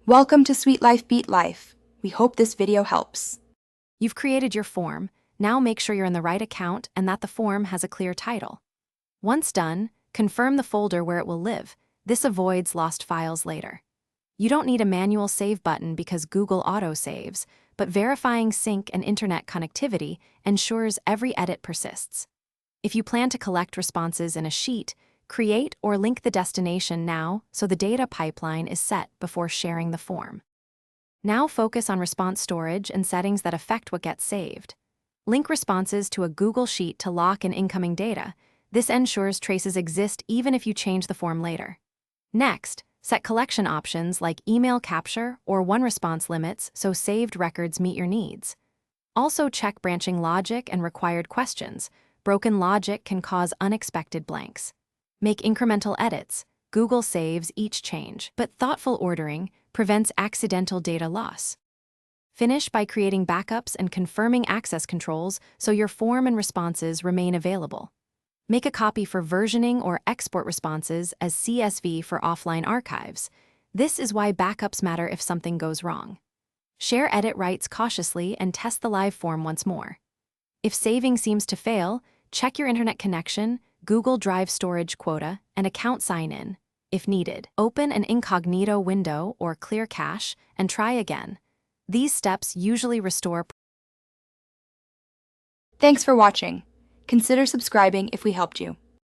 Welcome to Sweet Life Beat Life. We hope this video helps. You've created your form. Now make sure you're in the right account and that the form has a clear title. Once done, confirm the folder where it will live. This avoids lost files later. You don't need a manual save button because Google auto-saves, but verifying sync and internet connectivity ensures every edit persists. If you plan to collect responses in a sheet, create or link the destination now so the data pipeline is set before sharing the form. Now focus on response storage and settings that affect what gets saved. Link responses to a Google Sheet to lock in incoming data. This ensures traces exist even if you change the form later. Next, set collection options like email capture or one-response limits so saved records meet your needs. Also check branching logic and required questions. Broken logic can cause unexpected blanks. Make incremental edits. Google saves each change, but thoughtful ordering prevents accidental data loss. Finish by creating backups and confirming access controls so your form and responses remain available. Make a copy for versioning or export responses as CSV for offline archives. This is why backups matter if something goes wrong. Share edit rights cautiously and test the live form once more. If saving seems to fail, check your internet connection, Google Drive storage quota, and account sign-in. If needed, open an incognito window or clear cache and try again. These steps usually restore. Thanks for watching. Consider subscribing if we helped you.